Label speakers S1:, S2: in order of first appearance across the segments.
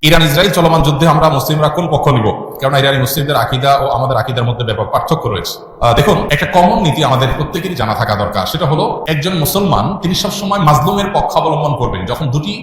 S1: Iran Israel চলমান যুদ্ধে আমরা মুসলিমরা কোন পক্ষ নিব? কারণ ইরানি মুসলিমদের আকীদা ও আমাদের আকীদার মধ্যে ব্যাপক পার্থক্য রয়েছে। দেখুন, একটা কমন নীতি আমাদের প্রত্যেকেরই জানা থাকা দরকার। সেটা হলো, একজন মুসলমান তিনি সবসময় মাজলুমের পক্ষ অবলম্বন করবেন। যখন দুটি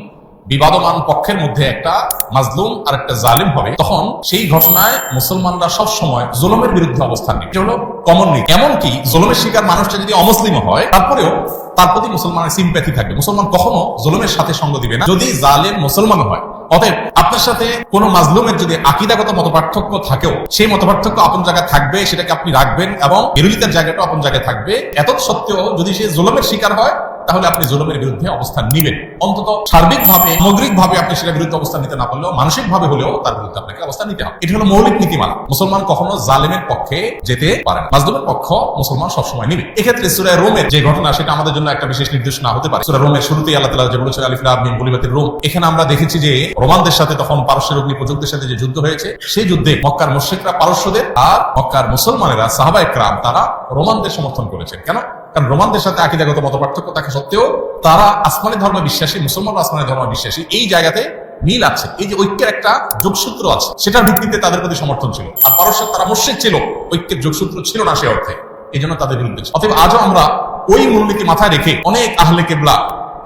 S1: বিবাদমান পক্ষের মধ্যে একটা মাজলুম আর একটা জালিম হবে, তখন সেই ঘটনায় মুসলমানরা সবসময় জুলুমের বিরুদ্ধে অবস্থান নেবে। এটা হলো কমন নীতি। এমনকি জুলুমের শিকার মানুষটা যদি অমুসলিম হয়, তারপরেও তার প্রতি মুসলমানের সিম্প্যাথি থাকবে। মুসলমান কখনো জুলুমের সাথে সঙ্গ দিবে না যদি জালেম মুসলমান হয়। অতএব আপনার সাথে কোন মাজলুমের যদি আকীদাগত মতপার্থক্য থাকেও, সেই মতপার্থক্য আপন জায়গায় থাকবে, সেটাকে আপনি রাখবেন, এবং বিরোধিতার জায়গাটা আপন জায়গায় থাকবে। এত সত্ত্বেও যদি সে জুলুমের শিকার হয়, তাহলে আপনি জুলুমের বিরুদ্ধে অবস্থান নিবেন। অন্তত সার্বিকভাবে, সামগ্রিকভাবে আপনি সেটার বিরুদ্ধে অবস্থান নিতে না পারলেও মানসিকভাবে হলেও তার বিরুদ্ধে আপনাকে অবস্থান নিতে হবে। এটা হলো মৌলিক নীতিমালা। মুসলমান কখনো জালেমের পক্ষে যেতে পারে না, মাজলুমের পক্ষ মুসলমান সবসময় নিবে। এক্ষেত্রে সূরা রোমের যে ঘটনা, সেটা আমাদের জন্য একটা বিশেষ নির্দেশনা হতে পারে। সূরা রোমের শুরুতেই আল্লাহ তাআলা যে বলেছেন, আলিফ লাম মিম গুলিবাতির রুম, এখানে আমরা দেখেছি যে রোমানদের সাথে তখন পারস্যের অগ্নিপূজকদের সাথে যে যুদ্ধ হয়েছে, সেই যুদ্ধে মক্কার মুশরিকরা পারস্যদের আর মক্কার মুসলমানেরা সাহাবায়ে কেরাম তারা রোমানদের সমর্থন করেছেন। কেন? কারণ রোমানদের সাথে আকীদাগত মতপার্থক্য থাকা সত্ত্বেও তারা আসমানি ধর্মে বিশ্বাসী, মুসলমান আসমানি ধর্মে বিশ্বাসী। এই জায়গাতে মিল আছে, এই যে ঐক্যের একটা যোগসূত্র আছে, সেটার ভিত্তিতে তাদের প্রতি সমর্থন ছিল। আর পারস্যের তারা মুশরিক ছিল, ঐক্যের যোগসূত্র ছিল না সে অর্থে, এই জন্য তাদের বিরুদ্ধে। অতএব আজও আমরা ওই মূলনীতি মাথায় রেখে অনেক আহলে কিবলা,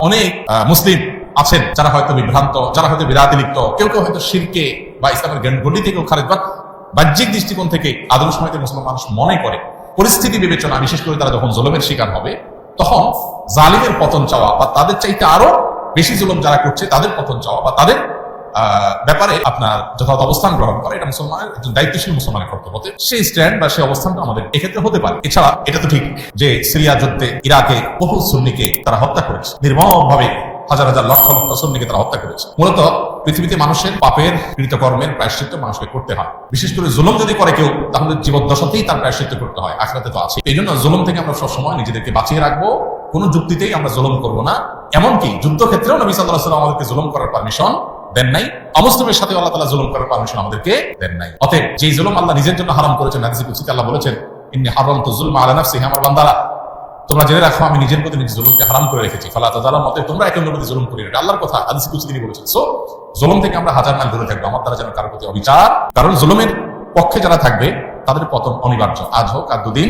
S1: অনেক মুসলিম আছেন যারা হয়তো বিভ্রান্ত, যারা হয়তো বিদাতে লিপ্ত, কেউ কেউ হয়তো শিরকে বা ইসলামের গণ্ডি থেকেও খারেজ, বা বাহ্যিক দৃষ্টিকোণ থেকে আদম সময়তে মুসলমান মানুষ মনে করে পরিস্থিতি বিবেচনা, বিশেষ করে তারা যখন জুলুমের শিকার হবে, তখন জালিমের পতন চাওয়া বা তাদের চাইতে আরো বেশি জুলুম যারা করছে তাদের পতন চাওয়া বা তাদের ব্যাপারে আপনার যথাযথ অবস্থান গ্রহণ করা, এটা মুসলমানের একজন দায়িত্বশীল মুসলমানের কর্তব্য। সেই স্ট্যান্ড বা সেই অবস্থানটা আমাদের এক্ষেত্রে হতে পারে। এছাড়া এটা তো ঠিক যে সিরিয়া যুদ্ধে ইরাকে বহু সুন্নিকে তারা হত্যা করেছে, নির্মমভাবে হাজার হাজার লক্ষ লক্ষ সুন্নিকে তারা হত্যা করেছে। মূলত পৃথিবীতে মানুষের পাপের কৃতকর্মের প্রায়শ্চিত্ত মানুষকে করতে হয়। বিশেষ করে জুলুম যদি করে কেউ, তাহলে জীবদ্দশাতেই তার প্রায়শ্চিত্ত করতে হয়, আখিরাতে তো আছে। এই জন্য জুলুম থেকে আমরা সবসময় নিজেদেরকে বাঁচিয়ে রাখবো। কোনো যুক্তিতেই আমরা জুলুম করবো না। এমনকি যুদ্ধক্ষেত্রেও নবী সাল্লাল্লাহু আলাইহি ওয়াসাল্লাম আমাদেরকে জুলুম করার পারমিশন দেন নাই। অমুসলিমের সাথে আল্লাহ তাআলা জুলুম করার পারমিশন আমাদেরকে দেন নাই। অতএব যে জুলুম আল্লাহ নিজের জন্য হারাম করেছেন, হাদিসে কুদসিতে আল্লাহ বলেছেন, ইন্নী হারামতু যুলমা আলা নাফসি, আমার বান্দারা তোমরা জেনে রাখো আমি নিজের প্রতি নিজে জুলুমকে হারাম করে রেখেছি, ফালা তাযালামু, অতএব তোমরা একে অন্যের প্রতি জুলুম করিও না। আল্লাহর কথা, হাদিসে কুদসি তিনি বলেছেন। সো জুলুম থেকে আমরা হাজার মাইল দূরে থাকবো, আমার দ্বারা যেন কারোর প্রতি অবিচার, কারণ জুলুমের পক্ষে যারা থাকবে তাদের পতন অনিবার্য, আজ হোক আর দুদিন